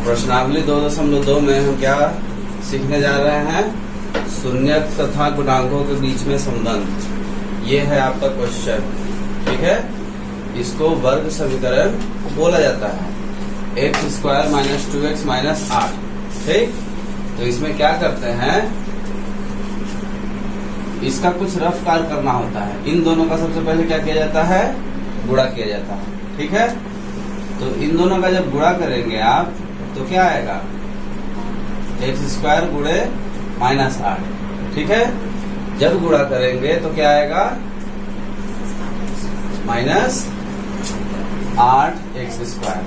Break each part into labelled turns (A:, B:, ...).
A: प्रश्नावली 2.2 में हम क्या सीखने जा रहे हैं? शून्य तथा गुणांकों के बीच में संबंध। ये है आपका क्वेश्चन, ठीक है। इसको वर्ग समीकरण बोला जाता है। x² - 2x - 8, ठीक। तो इसमें क्या करते हैं, इसका कुछ रफ कार्य करना होता है। इन दोनों का सबसे पहले क्या किया जाता है? गुणा किया जाता है, ठीक है। तो इन दोनों का जब गुणा करेंगे आप तो क्या आएगा? x² गुणे -8, ठीक है। जब गुणा करेंगे तो क्या आएगा? -8x²।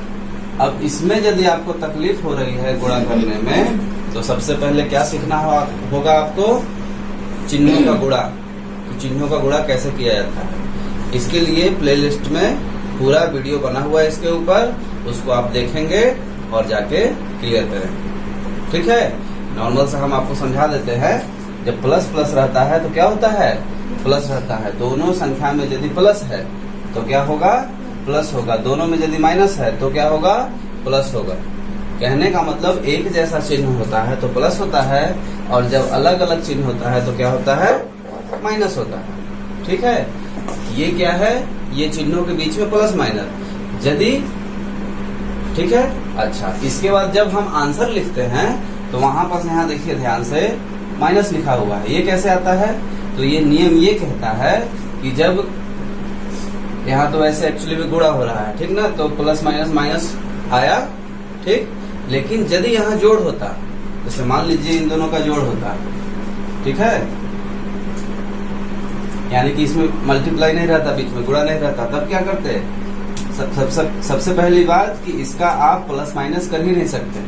A: अब इसमें यदि आपको तकलीफ हो रही है गुणा करने में, तो सबसे पहले क्या सीखना होगा आपको? चिन्हों का गुणा। तो चिन्हों का गुणा कैसे किया जाता है, इसके लिए प्लेलिस्ट में पूरा वीडियो बना हुआ है इसके ऊपर, उसको आप देखेंगे और जाके क्लियर करेंगे, ठीक है। नॉर्मल से हम आपको समझा देते हैं। जब प्लस प्लस रहता है तो क्या होता है? प्लस रहता है। दोनों संख्या में यदि प्लस है तो क्या होगा? प्लस होगा। दोनों में यदि माइनस है तो क्या होगा? प्लस होगा। कहने का मतलब एक जैसा चिन्ह होता है तो प्लस होता है, और जब अलग अलग चिन्ह होता है तो क्या होता है? माइनस होता है, ठीक है। ये क्या है? ये चिन्हों के बीच में प्लस माइनस यदि, ठीक है। अच्छा, इसके बाद जब हम आंसर लिखते हैं तो वहां पर यहाँ देखिए ध्यान से, माइनस लिखा हुआ है। ये कैसे आता है? तो ये नियम ये कहता है कि जब यहाँ तो वैसे एक्चुअली में गुणा हो रहा है, ठीक ना, तो प्लस माइनस माइनस आया, ठीक। लेकिन यदि यहाँ जोड़ होता, जैसे मान लीजिए इन दोनों का जोड़ होता, ठीक है, यानी कि इसमें मल्टीप्लाई नहीं रहता, बीच में गुणा नहीं रहता, तब क्या करते? सबसे पहली बात कि इसका आप प्लस माइनस कर ही नहीं सकते।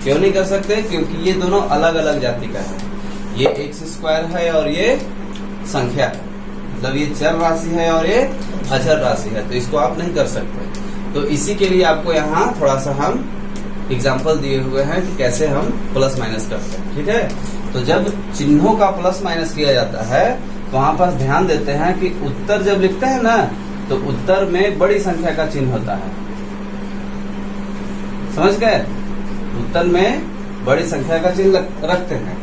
A: क्यों नहीं कर सकते? क्योंकि ये दोनों अलग अलग जाति का है। ये x² है और ये संख्या है, मतलब ये चर राशि है और ये अचर राशि है, तो इसको आप नहीं कर सकते। तो इसी के लिए आपको यहाँ थोड़ा सा हम एग्जाम्पल दिए हुए हैं कि कैसे हम प्लस माइनस करते हैं, ठीक है। तो जब चिन्हों का प्लस माइनस किया जाता है तो वहां पर ध्यान देते हैं कि उत्तर जब लिखते हैं ना, तो उत्तर में बड़ी संख्या का चिन्ह होता है, समझ गए? उत्तर में बड़ी संख्या का चिन्ह रखते हैं।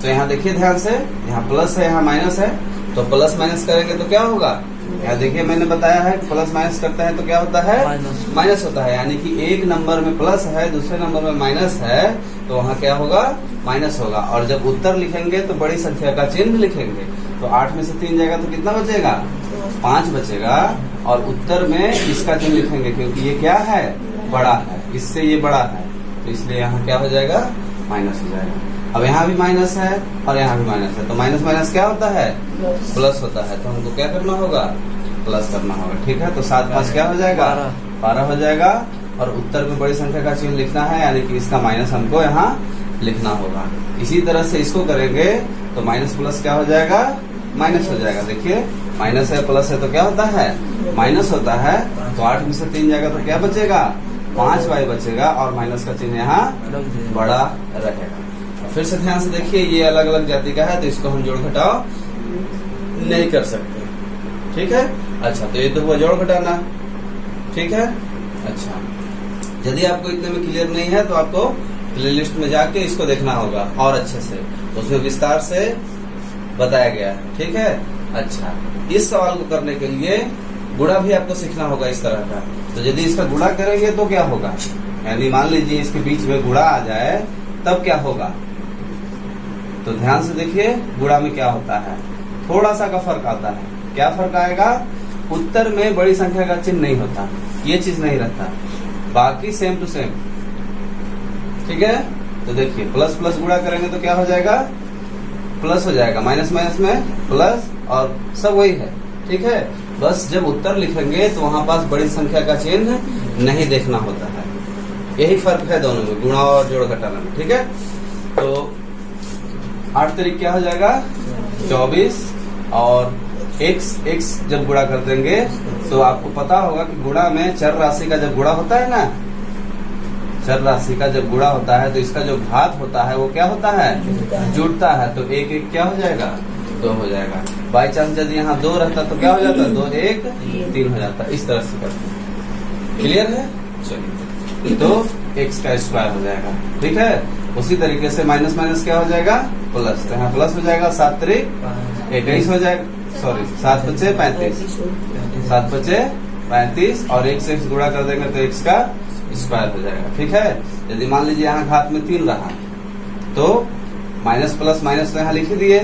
A: तो यहाँ देखिए ध्यान से, यहाँ प्लस है, यहाँ माइनस है, तो प्लस माइनस करेंगे तो क्या होगा? यहाँ देखिए मैंने बताया है प्लस माइनस करते हैं तो क्या होता है? माइनस होता है। यानी कि एक नंबर में प्लस है, दूसरे नंबर में माइनस है, तो वहाँ क्या होगा? माइनस होगा। और जब उत्तर लिखेंगे तो बड़ी संख्या का चिन्ह लिखेंगे, तो 8 में से 3 जाएगा तो कितना बचेगा? 5 बचेगा। और उत्तर में इसका चिन्ह लिखेंगे क्योंकि ये क्या है? बड़ा है, इससे ये बड़ा है, तो इसलिए यहाँ क्या हो जाएगा? माइनस हो जाएगा। अब यहाँ भी माइनस है और यहाँ भी माइनस है, तो माइनस माइनस क्या होता है? प्लस होता है। तो हमको क्या करना होगा? प्लस करना होगा, ठीक है। तो 7 5 क्या हो जाएगा? 12 हो जाएगा। और उत्तर में बड़ी संख्या का चिन्ह लिखना है, यानी कि इसका माइनस हमको यहाँ लिखना होगा। इसी तरह से इसको करेंगे तो माइनस प्लस क्या हो जाएगा? माइनस हो जाएगा। देखिए माइनस है प्लस है तो क्या होता है? माइनस होता है। तो 8 में से 3 जाएगा तो क्या बचेगा? 5y बचेगा, और माइनस का चिन्ह यहाँ बड़ा रहेगा। फिर से ध्यान से देखिए, ये अलग अलग जाति का है तो इसको हम जोड़ घटाव नहीं कर सकते, ठीक है। अच्छा, तो ये तो हुआ जोड़ घटाना, ठीक है। अच्छा, यदि आपको इतने में क्लियर नहीं है तो आपको प्लेलिस्ट में जाके इसको देखना होगा और अच्छे से, उसमें विस्तार से बताया गया है, ठीक है। अच्छा, इस सवाल को करने के लिए गुणा भी आपको सीखना होगा इस तरह का। तो यदि इसका गुणा करेंगे तो क्या होगा? यानी मान लीजिए इसके बीच में गुणा आ जाए तब क्या होगा? तो ध्यान से देखिए गुणा में क्या होता है, थोड़ा सा का फर्क आता है। क्या फर्क आएगा? उत्तर में बड़ी संख्या का चिन्ह नहीं होता, ये चीज नहीं रहता, बाकी सेम टू सेम, ठीक है। तो देखिए प्लस प्लस गुणा करेंगे तो क्या हो जाएगा? प्लस हो जाएगा। माइनस माइनस में प्लस, और सब वही है, ठीक है। बस जब उत्तर लिखेंगे तो वहां पास बड़ी संख्या का चिन्ह नहीं देखना होता है। यही फर्क है दोनों में, गुणा और जोड़ घटाना में, ठीक है। तो 8 तारीख क्या हो जाएगा? 24। और x जब गुणा कर देंगे तो आपको पता होगा कि गुणा में चर राशि का जब गुणा होता है ना, चर राशि का जब गुणा होता है तो इसका जो घात होता है वो क्या होता है? जुड़ता है। तो 1 1 क्या हो जाएगा? 2 हो जाएगा। बाई चांस यदि यहाँ 2 रहता तो क्या हो जाता? 2 1 3 हो जाता। इस तरह से करते हैं। क्लियर है? चलिए। तो x का स्क्वायर हो जाएगा। ठीक है, उसी तरीके से माइनस माइनस क्या हो जाएगा, प्लस। तो यहाँ प्लस हो जाएगा, 7 त्रिक 21 हो जाएगा, सॉरी 7 पचे 35, 7 पचे 35 और 1 से x गुणा कर देंगे तो x का स्क्वायर हो जाएगा। ठीक है, यदि मान लीजिए यहाँ घात में 3 रहा तो माइनस प्लस माइनस तो यहाँ लिख ही दिए,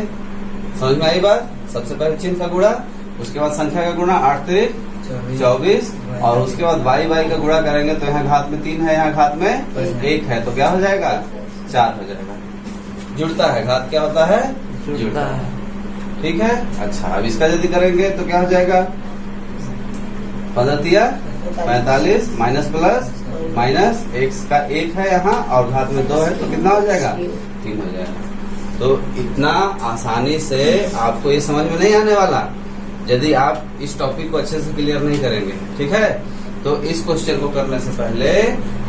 A: समझ में आई बात। सबसे पहले चिन्ह का गुणा, उसके बाद संख्या का गुणा, 8 त्रिक 24 और उसके बाद y का गुणा करेंगे तो यहाँ घात में 3 है, यहाँ घात में 1 है, तो क्या हो जाएगा, 4 हो जाएगा। जुड़ता है, घात क्या होता है, जुड़ता है। ठीक है, अच्छा अब इसका यदि करेंगे तो क्या हो जाएगा, 15 45 माइनस प्लस माइनस x का 1 है यहाँ और घात में 2 है तो कितना हो जाएगा, 3 हो जाएगा। तो इतना आसानी से आपको ये समझ में नहीं आने वाला यदि आप इस टॉपिक को अच्छे से क्लियर नहीं करेंगे। ठीक है, तो इस क्वेश्चन को करने से पहले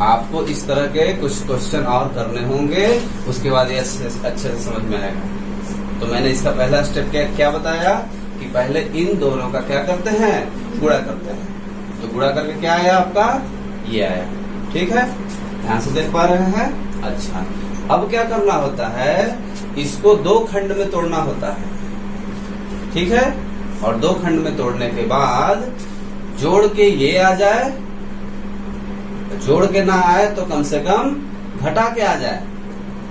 A: आपको इस तरह के कुछ क्वेश्चन और करने होंगे, उसके बाद ये अच्छे से समझ में आएगा। तो मैंने इसका पहला स्टेप क्या बताया कि पहले इन दोनों का क्या करते हैं, गुणा करते हैं। तो गुणा करके क्या आया आपका, ये आया। ठीक है, ध्यान से देख पा रहे हैं। अच्छा, अब क्या करना होता है, इसको 2 खंड में तोड़ना होता है। ठीक है, और 2 खंड में तोड़ने के बाद जोड़ के ये आ जाए, जोड़ के ना आए तो कम से कम घटा के आ जाए,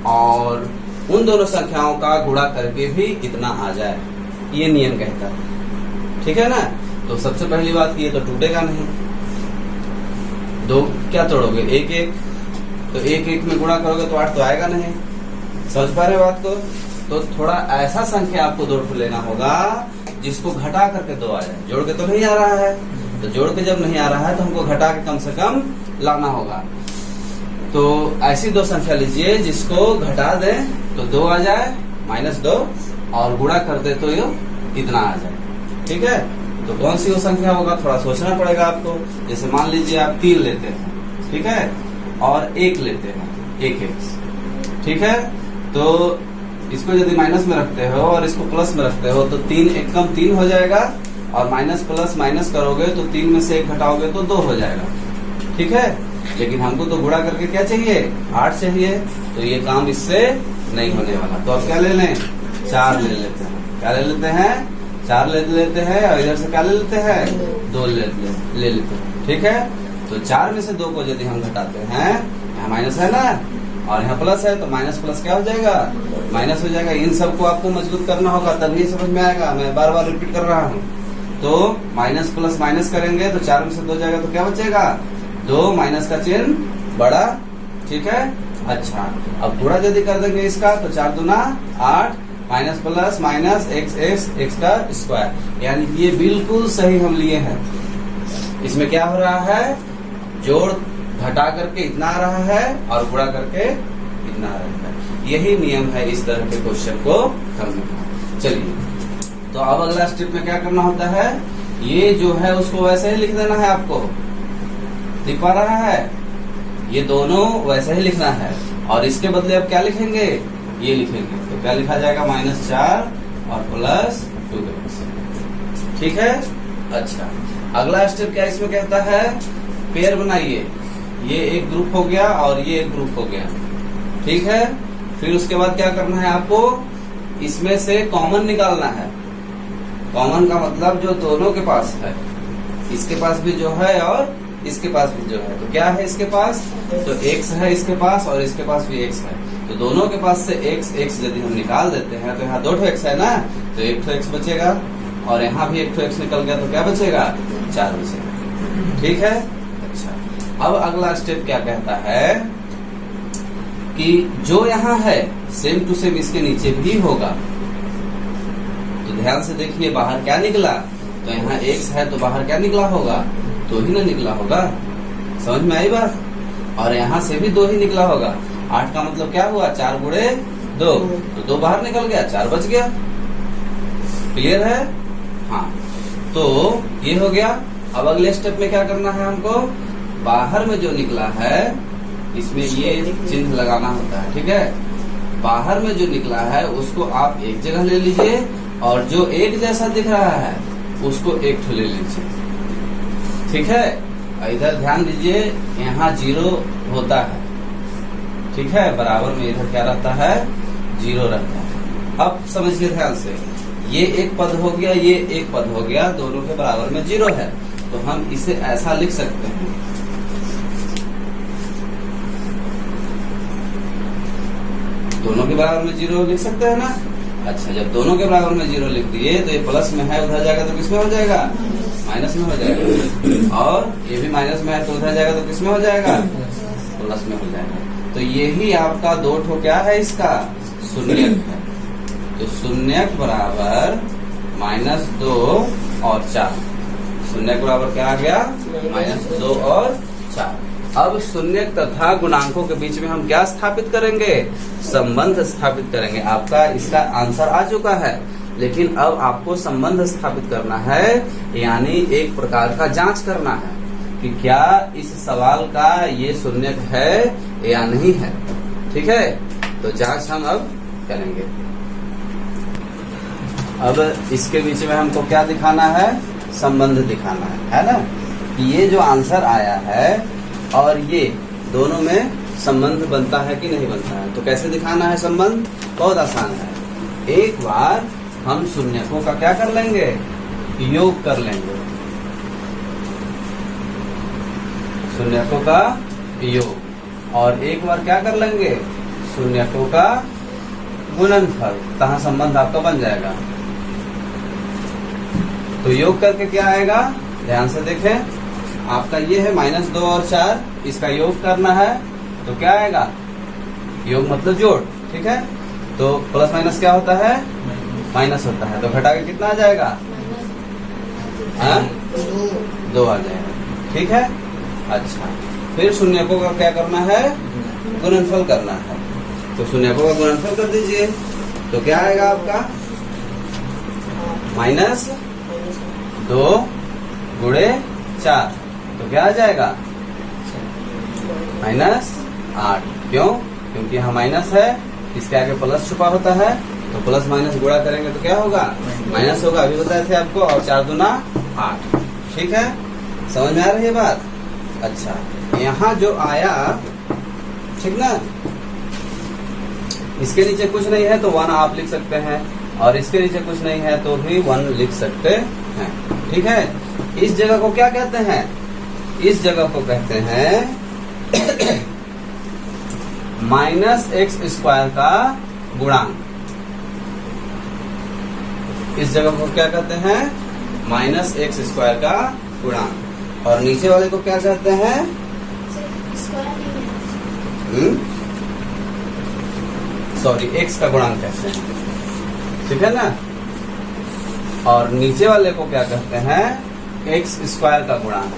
A: और उन दोनों संख्याओं का गुणा करके भी इतना आ जाए, ये नियम कहता है। ठीक है ना, तो सबसे पहली बात ये तो टूटेगा नहीं। 2 क्या तोड़ोगे, 1 1, तो 1 1 में गुणा करोगे तो 8 तो आएगा नहीं। समझ पा रहे बात को। तो थोड़ा ऐसा संख्या आपको जोड़ लेना होगा जिसको घटा करके 2 आ जाए। जोड़ के तो नहीं आ रहा है, तो जोड़ के जब नहीं आ रहा है तो हमको घटा के कम से कम लाना होगा। तो ऐसी 2 संख्या लीजिए जिसको घटा दें तो 2 आ जाए, -2 और गुणा कर दे तो ये इतना आ जाए। ठीक है, तो कौन सी वो संख्या होगा, थोड़ा सोचना पड़ेगा आपको। जैसे मान लीजिए आप 3 लेते हैं, ठीक है, और 1 लेते हैं, 1 1। ठीक है, तो इसको यदि माइनस में रखते हो और इसको प्लस में रखते हो तो 3 1 कम 3 हो जाएगा, और माइनस प्लस माइनस करोगे तो 3 में से 1 घटाओगे तो 2 हो जाएगा। ठीक है, लेकिन हमको तो गुणा करके क्या चाहिए, 8 चाहिए, तो ये काम इससे नहीं होने वाला। तो अब क्या ले लें, 4 ले लेते हैं। क्या ले लेते हैं, 4 ले लेते हैं, और इधर से क्या ले लेते हैं, 2 ले लेते हैं। ठीक है, तो 4 में से 2 को यदि हम घटाते हैं, यहाँ माइनस है ना और यहाँ प्लस है, तो माइनस प्लस क्या हो जाएगा, माइनस हो जाएगा। इन सबको आपको मजबूत करना होगा तभी समझ में आएगा, मैं बार बार रिपीट कर रहा हूँ। तो माइनस प्लस माइनस करेंगे तो 4 में से 2 जाएगा तो क्या बचेगा, 2, माइनस का चिन्ह बड़ा। ठीक है, अच्छा अब गुणा यदि कर देंगे इसका तो 4 दूना 8, माइनस प्लस माइनस x का स्क्वायर, यानी ये बिल्कुल सही हम लिए हैं। इसमें क्या हो रहा है, जोड़ घटा करके इतना आ रहा है और गुणा करके इतना आ रहा है। यही नियम है इस तरह के क्वेश्चन को करने का। चलिए, तो अब अगला स्टेप में क्या करना होता है, ये जो है उसको वैसे ही लिख देना है आपको, दिख पा रहा है, ये दोनों वैसे ही लिखना है, और इसके बदले अब क्या लिखेंगे, ये लिखेंगे। तो क्या लिखा जाएगा, -4 और +2x। ठीक है, अच्छा अगला स्टेप क्या इसमें कहता है, पेयर बनाइए। ये एक ग्रुप हो गया और ये एक ग्रुप हो गया। ठीक है, फिर उसके बाद क्या करना है आपको, इसमें से कॉमन निकालना है। कॉमन का मतलब जो दोनों के पास है, इसके पास भी जो है और इसके पास भी जो है। तो क्या है इसके पास, तो x है इसके पास और इसके पास भी x है। तो दोनों के पास से x यदि हम निकाल देते हैं तो यहाँ 2 x है ना, तो 1 x बचेगा, और यहाँ भी 1 x निकल गया तो क्या बचेगा, 4 बचेगा। ठीक है, अच्छा अब अगला स्टेप क्या कहता है कि जो यहाँ है सेम टू सेम इसके नीचे भी होगा। तो ध्यान से देखिए, बाहर क्या निकला, तो यहाँ x है तो बाहर क्या निकला होगा, 2 ही ना निकला होगा। समझ में आई बात, और यहाँ से भी 2 ही निकला होगा। 8 का मतलब क्या हुआ, 4 गुणे 2, तो 2 बाहर निकल गया, 4 बच गया। क्लियर है, हाँ तो ये हो गया। अब अगले स्टेप में क्या करना है हमको, बाहर में जो निकला है इसमें ये चिन्ह लगाना होता है। ठीक है, बाहर में जो निकला है उसको आप एक जगह ले लीजिए, और जो एक जैसा दिख रहा है उसको एक ठो ले लीजिए। ठीक है, इधर ध्यान दीजिए, यहाँ 0 होता है, ठीक है, बराबर में इधर क्या रहता है, 0 रहता है। अब समझिए ध्यान से, ये एक पद हो गया, ये एक पद हो गया, दोनों के बराबर में 0 है, तो हम इसे ऐसा लिख सकते हैं, दोनों के बराबर में 0 लिख सकते हैं ना। अच्छा, जब दोनों के बराबर में 0 लिख दिए तो ये प्लस में है, उधर जाएगा तो किसमें हो जाएगा, माइनस में हो जाएगा, और ये भी माइनस में है तो उधर जाएगा तो किसमें हो जाएगा, प्लस में हो जाएगा। तो यही आपका दो ठो क्या है, इसका शून्यक है। तो शून्यक बराबर -2 और 4, शून्यक बराबर क्या आ गया, -2 और 4। अब शून्यक तथा गुणांकों के बीच में हम क्या स्थापित करेंगे, संबंध स्थापित करेंगे। आपका इसका आंसर आ चुका है, लेकिन अब आपको संबंध स्थापित करना है, यानी एक प्रकार का जांच करना है कि क्या इस सवाल का ये शून्यक है या नहीं है। ठीक है, तो जांच हम अब करेंगे। अब इसके बीच में हमको क्या दिखाना है, संबंध दिखाना है ना, कि ये जो आंसर आया है और ये दोनों में संबंध बनता है कि नहीं बनता है। तो कैसे दिखाना है संबंध, बहुत आसान है। एक बार हम शून्यकों का क्या कर लेंगे, योग कर लेंगे, शून्यकों का योग, और एक बार क्या कर लेंगे, शून्यकों का गुणनफल, तहाँ संबंध आपका बन जाएगा। तो योग करके क्या आएगा, ध्यान से देखें, आपका ये है -2 और 4, इसका योग करना है तो क्या आएगा, योग मतलब जोड़, ठीक है। तो प्लस माइनस क्या होता है, माइनस होता है, तो घटा के कितना आ जाएगा, 2 आ जाएगा, ठीक है। अच्छा, फिर शून्यकों का क्या करना है, गुणनफल करना है। तो शून्यकों का गुणनफल कर दीजिए, तो क्या आएगा आपका, -2 गुणे 4, तो क्या आ जाएगा, -8। क्यों, क्योंकि यहाँ माइनस है, इसके आगे प्लस छुपा होता है, तो प्लस माइनस गुणा करेंगे तो क्या होगा, माइनस होगा, अभी बताए थे आपको, और 4 दूना 8। ठीक है, समझ में आ रही है बात। अच्छा, यहाँ जो आया, ठीक ना, इसके नीचे कुछ नहीं है तो 1 आप लिख सकते हैं, और इसके नीचे कुछ नहीं है तो भी 1 लिख सकते हैं। ठीक है, इस जगह को क्या कहते हैं, इस जगह को कहते हैं -x² का गुणांक। इस जगह को क्या कहते हैं, -x² का गुणांक, और नीचे वाले को क्या कहते हैं, सॉरी, x का गुणांक कहते हैं, ठीक है ना। और नीचे वाले को क्या कहते हैं, x² का गुणांक।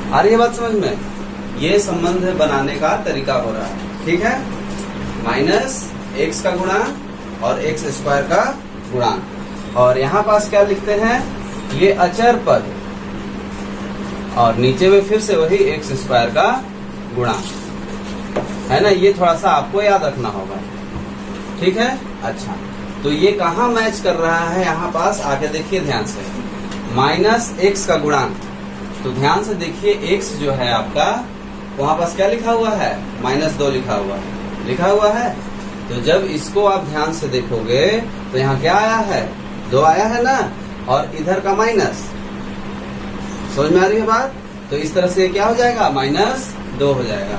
A: आ रही है बात समझ में, ये संबंध बनाने का तरीका हो रहा है। ठीक है, -x का गुणांक और x² का गुणांक, और यहाँ पास क्या लिखते हैं, ये अचर पद, और नीचे में फिर से वही x² का गुणांक है ना। ये थोड़ा सा आपको याद रखना होगा, ठीक है। अच्छा, तो ये कहाँ मैच कर रहा है, यहाँ पास आके देखिए ध्यान से, -x का गुणांक, तो ध्यान से देखिए, x जो है आपका, वहां पास क्या लिखा हुआ है, -2 लिखा हुआ है। तो जब इसको आप ध्यान से देखोगे तो यहाँ क्या आया है, 2 आया है ना, और इधर का माइनस, समझ में आ रही है बात। तो इस तरह से क्या हो जाएगा, -2 हो जाएगा।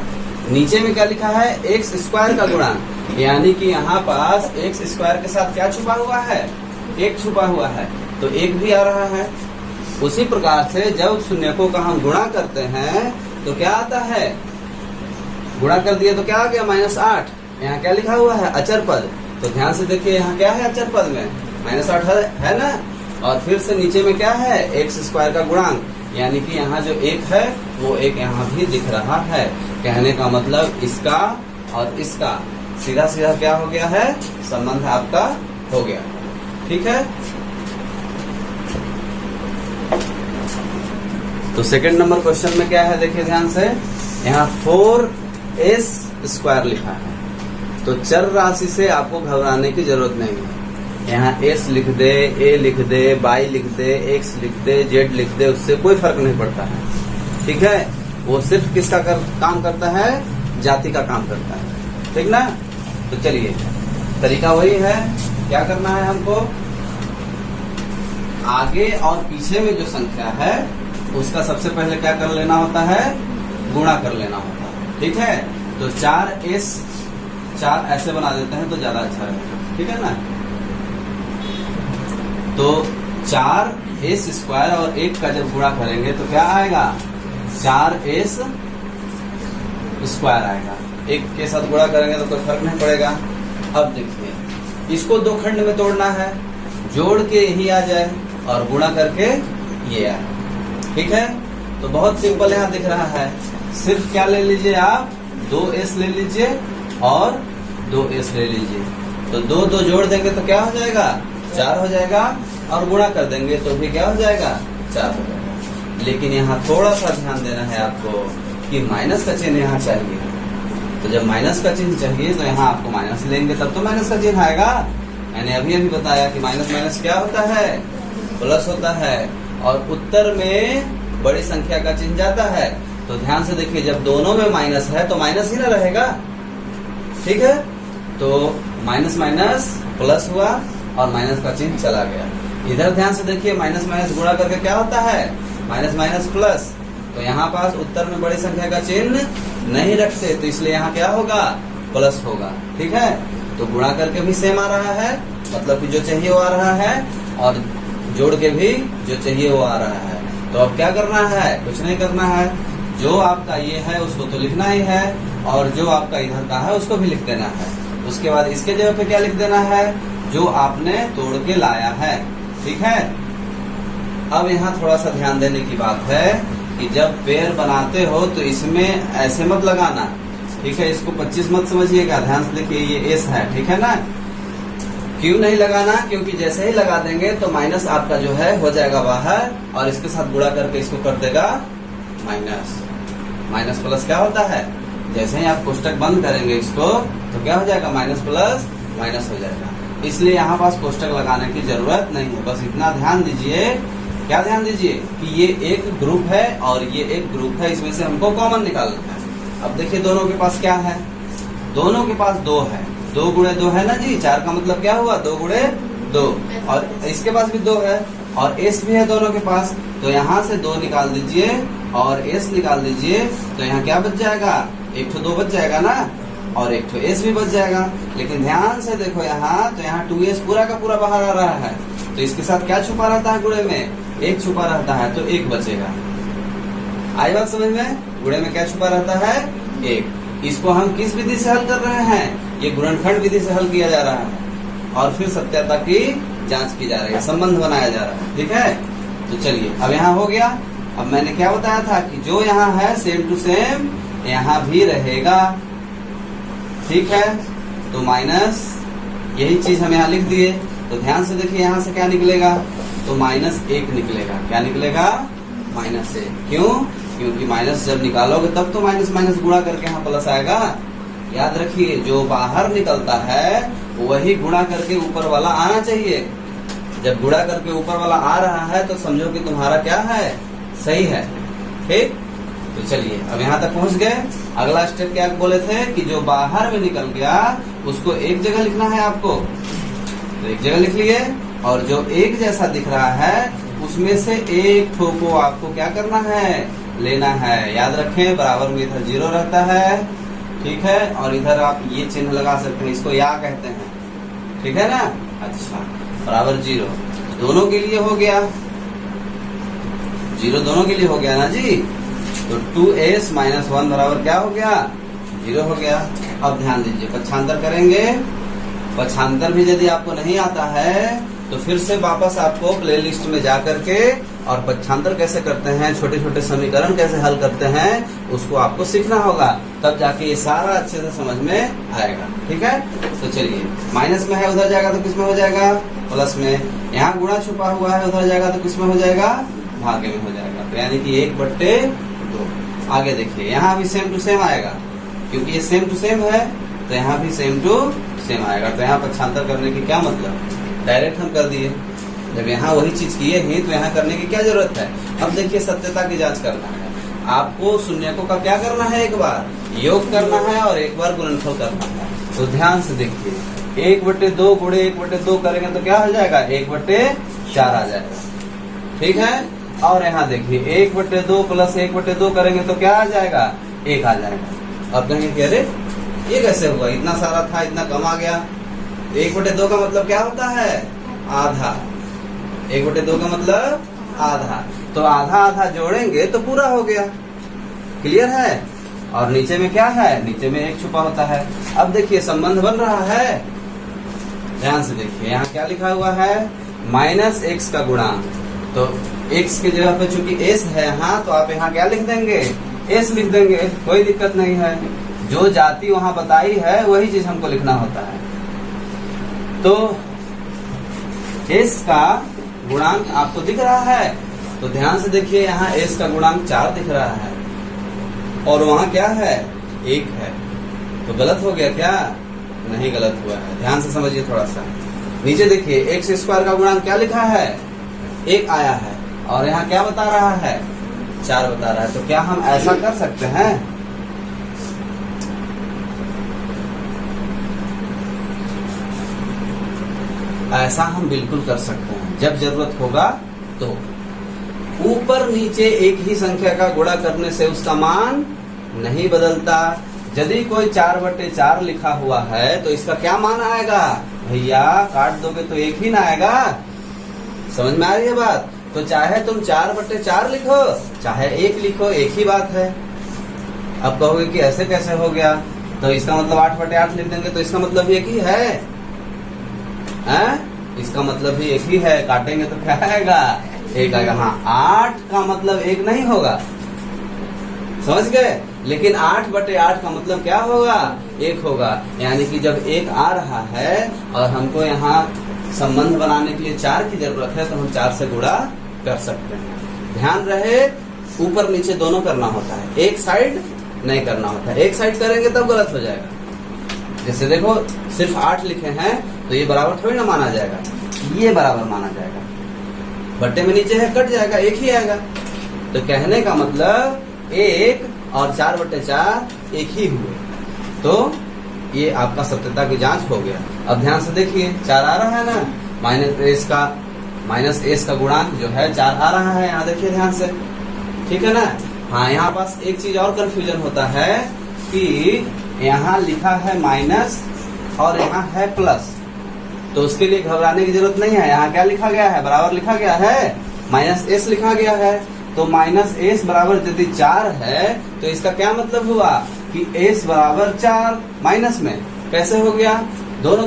A: नीचे में क्या लिखा है, x² का गुणांक, यानी कि यहाँ पास x² के साथ क्या छुपा हुआ है, 1 छुपा हुआ है, तो 1 भी आ रहा है। उसी प्रकार से जब शून्यकों का हम गुणा करते हैं तो क्या आता है, गुणा कर दिया तो क्या आ गया, -8। यहाँ क्या लिखा हुआ है, अचर पद, तो ध्यान से देखिए यहाँ क्या है, अचर पद में -8 है ना, और फिर से नीचे में क्या है, x² का गुणांक, यानी कि यहाँ जो 1 है वो 1 यहाँ भी दिख रहा है। कहने का मतलब इसका और इसका सीधा सीधा क्या हो गया है, संबंध आपका हो गया। ठीक है, तो सेकंड नंबर क्वेश्चन में क्या है, देखिए ध्यान से, यहाँ 4s² लिखा है। तो चर राशि से आपको घबराने की जरूरत नहीं है, यहाँ एस लिख दे, ए लिख दे, वाई लिख दे, एक्स लिख दे, जेड लिख दे, उससे कोई फर्क नहीं पड़ता है। ठीक है, वो सिर्फ किसका काम करता है? जाति का काम करता है। ठीक ना? तो चलिए, तरीका वही है। क्या करना है हमको? आगे और पीछे में जो संख्या है उसका सबसे पहले क्या कर लेना होता है? गुणा कर लेना होता है। ठीक है, तो 4s 4 ऐसे बना देते हैं तो ज्यादा अच्छा रहेगा। ठीक है ना? तो 4s स्क्वायर और 1 का जब गुणा करेंगे तो क्या आएगा? 4s स्क्वायर आएगा। 1 के साथ गुणा करेंगे तो कोई फर्क नहीं पड़ेगा। अब देखिए, इसको 2 खंड में तोड़ना है, जोड़ के यही आ जाए और गुणा करके ये आए। ठीक है, तो बहुत सिंपल यहाँ दिख रहा है। सिर्फ क्या ले लीजिए आप? 2s ले लीजिए और 2s ले लीजिए। तो 2 जोड़ देंगे तो क्या हो जाएगा? 4 हो जाएगा, और गुणा कर देंगे तो भी क्या हो जाएगा? 4 हो जाएगा। लेकिन यहाँ थोड़ा सा ध्यान देना है आपको कि माइनस का चिन्ह यहाँ चाहिए। तो जब माइनस का चिन्ह चाहिए तो यहाँ आपको माइनस लेंगे तब तो माइनस का चिन्ह आएगा। मैंने अभी बताया कि माइनस माइनस क्या होता है? प्लस होता है। और उत्तर में बड़ी संख्या का चिन्ह जाता है। तो ध्यान से देखिए, जब दोनों में माइनस है तो माइनस ही ना रहेगा। ठीक है, तो माइनस माइनस प्लस हुआ और माइनस का चिन्ह चला गया। इधर ध्यान से देखिए, माइनस माइनस गुणा करके क्या होता है? Minus minus plus. तो यहाँ पास उत्तर में बड़ी संख्या का चिन्ह नहीं रखते, तो इसलिए यहाँ क्या होगा? प्लस होगा। ठीक है, तो गुणा करके भी सेम आ रहा है, मतलब कि जो चाहिए वो आ रहा है, और जोड़ के भी जो चाहिए वो आ रहा है। तो अब क्या करना है? कुछ नहीं करना है। जो आपका ये है उसको तो लिखना ही है, और जो आपका इधर का है उसको भी लिख देना है। उसके बाद इसके जगह पे क्या लिख देना है? जो आपने तोड़ के लाया है। ठीक है, अब यहाँ थोड़ा सा ध्यान देने की बात है कि जब पेड़ बनाते हो तो इसमें ऐसे मत लगाना। ठीक है, इसको 25 मत समझिएगा। ध्यान से देखिए, ये एस है। ठीक है ना? क्यों नहीं लगाना? क्योंकि जैसे ही लगा देंगे तो माइनस आपका जो है हो जाएगा बाहर, और इसके साथ गुणा करके इसको कर देगा माइनस। माइनस प्लस क्या होता है? जैसे ही आप कोष्टक बंद करेंगे इसको तो क्या हो जाएगा? माइनस प्लस माइनस हो जाएगा। इसलिए यहाँ पास कोष्टक लगाने की जरूरत नहीं है। बस इतना ध्यान दीजिए। क्या ध्यान दीजिए कि ये एक ग्रुप है और ये एक ग्रुप है, इसमें से हमको कॉमन निकालना है। अब देखिए, दोनों के पास क्या है? दोनों के पास 2 है। 2 गुणे 2 है ना जी। 4 का मतलब क्या हुआ? 2 गुणे 2। और इसके पास भी 2 है और एस भी है दोनों के पास। तो यहाँ से 2 निकाल दीजिए और एस निकाल दीजिए, तो यहाँ क्या बच जाएगा? 1 तो 2 बच जाएगा ना, और 1 तो एस भी बच जाएगा। लेकिन ध्यान से देखो यहाँ, तो यहाँ 2s पूरा का पूरा बाहर आ रहा है। तो इसके साथ क्या छुपा रहता है? गुणे में 1 छुपा रहता है, तो 1 बचेगा। आई बात समझ में? गुणे में क्या छुपा रहता है? 1। इसको हम किस विधि से हल कर रहे हैं? ये गुणनखंड विधि से हल किया जा रहा है, और फिर सत्यता की जांच की जा रही है, संबंध बनाया जा रहा है। ठीक है, तो चलिए, अब यहाँ हो गया। अब मैंने क्या बताया था कि जो यहाँ है सेम टू सेम यहाँ भी रहेगा। ठीक है, तो माइनस, यही चीज हम यहाँ लिख दिए। तो ध्यान से देखिए, यहाँ से क्या निकलेगा? तो -1 निकलेगा। क्या निकलेगा? -1। क्यों? क्योंकि माइनस जब निकालोगे तब तो माइनस माइनस गुणा करके यहाँ प्लस आएगा। याद रखिए, जो बाहर निकलता है वही गुणा करके ऊपर वाला आना चाहिए। जब गुणा करके ऊपर वाला आ रहा है तो समझो कि तुम्हारा क्या है? सही है। ठीक, तो चलिए, अब यहाँ तक पहुँच गए। अगला स्टेप क्या बोले थे कि जो बाहर में निकल गया उसको एक जगह लिखना है आपको, तो एक जगह लिख लिए। और जो एक जैसा दिख रहा है उसमें से एक ठो को आपको क्या करना है? लेना है। याद रखें, बराबर में इधर 0 रहता है। ठीक है, और इधर आप ये चिन्ह लगा सकते हैं, इसको या कहते हैं। ठीक है ना? अच्छा, बराबर 0 दोनों के लिए हो गया। 0 दोनों के लिए हो गया ना जी। तो 2s - 1 बराबर क्या हो गया? 0 हो गया। अब ध्यान दीजिए, पक्षांतर करेंगे। पक्षांतर भी यदि आपको नहीं आता है तो फिर से वापस आपको प्लेलिस्ट में जा करके और पक्षांतर कैसे करते हैं, छोटे छोटे समीकरण कैसे हल करते हैं, उसको आपको सीखना होगा। तब जाके ये सारा अच्छे से समझ में आएगा। ठीक है, तो चलिए, माइनस में है उधर जाएगा तो किसमें हो जाएगा? प्लस में। यहाँ गुणा छुपा हुआ है उधर जाएगा तो किसमें हो जाएगा? भागे में हो जाएगा। तो यानी कि 1/2। आगे देखिए, यहाँ भी सेम टू सेम आएगा, क्योंकि ये सेम टू सेम है तो यहाँ भी सेम टू सेम आएगा। तो यहाँ पक्षांतर करने की क्या मतलब? डायरेक्ट हम कर दिए। जब यहाँ वही चीज किए ही तो यहाँ करने की क्या जरूरत है। अब देखिए सत्यता की जांच करना है आपको। शून्यकों का क्या करना है, एक बार योग करना है और एक बार गुणनफल करना है। तो ध्यान से देखिए 1/2 गुणे 1/2 करेंगे तो क्या हो जाएगा, 1/4 आ जाएगा। ठीक है। और यहाँ देखिए 1/2 प्लस 1/2 करेंगे तो क्या आ जाएगा, 1 आ जाएगा। अब कहेंगे कि अरे ये कैसे हुआ, इतना सारा था इतना कम आ गया। 1/2 का मतलब क्या होता है, आधा। 1/2 का मतलब आधा। तो आधा आधा जोड़ेंगे तो पूरा हो गया। क्लियर है। और नीचे में क्या है, नीचे में 1 छुपा होता है। अब देखिए संबंध बन रहा है। ध्यान से देखिए यहाँ क्या लिखा हुआ है, -x का गुणांक। तो x की जगह पे चूंकि s है यहाँ, तो आप यहाँ क्या लिख देंगे, s लिख देंगे, कोई दिक्कत नहीं है। जो जाति वहां बताई है वही चीज हमको लिखना होता है। तो s का गुणांक आपको दिख रहा है, तो ध्यान से देखिए यहाँ s का गुणांक 4 दिख रहा है और वहां क्या है, 1 है। तो गलत हो गया क्या, नहीं गलत हुआ है। ध्यान से समझिए थोड़ा सा। नीचे देखिए x² का गुणांक क्या लिखा है, 1 आया है और यहाँ क्या बता रहा है, 4 बता रहा है। तो क्या हम ऐसा कर सकते हैं, ऐसा हम बिल्कुल कर सकते हैं। जब जरूरत होगा तो ऊपर नीचे एक ही संख्या का गुणा करने से उसका मान नहीं बदलता। यदि कोई 4/4 लिखा हुआ है तो इसका क्या मान आएगा, भैया काट दोगे तो 1 ही ना आएगा। समझ में आ रही है बात। तो चाहे तुम 4/4 लिखो चाहे 1 लिखो, एक ही बात है। अब कहोगे कि ऐसे कैसे हो गया, तो इसका मतलब 8/8 लिख देंगे तो इसका मतलब एक ही है, इसका मतलब भी एक ही है। काटेंगे तो क्या आएगा, 1 आएगा। हाँ 8 का मतलब 1 नहीं होगा, समझ गए। लेकिन 8/8 का मतलब क्या होगा, 1 होगा। यानी कि जब 1 आ रहा है और हमको यहाँ संबंध बनाने के लिए 4 की जरूरत है तो हम 4 से गुणा कर सकते हैं। ध्यान रहे ऊपर नीचे दोनों करना होता है, एक साइड नहीं करना होता है। एक साइड करेंगे तब गलत हो जाएगा। जैसे देखो सिर्फ 8 लिखे हैं तो ये बराबर थोड़ी ना माना जाएगा, ये बराबर माना जाएगा। बट्टे में नीचे है कट जाएगा, 1 ही आएगा। तो कहने का मतलब 1 और 4/4 एक ही हुए। तो ये आपका सत्यता की जांच हो गया। अब ध्यान से देखिए 4 आ रहा है ना, -s का गुणांक जो है 4 आ रहा है। यहाँ देखिए ध्यान से, ठीक है ना। हाँ यहाँ पास एक चीज और कंफ्यूजन होता है कि यहाँ लिखा है माइनस और यहाँ है प्लस, तो उसके लिए घबराने की जरूरत नहीं है। यहाँ क्या लिखा गया है, बराबर लिखा गया है, -s लिखा गया है। तो -s बराबर यदि 4 है तो इसका क्या मतलब हुआ कि s बराबर 4 माइनस में कैसे हो गया, दोनों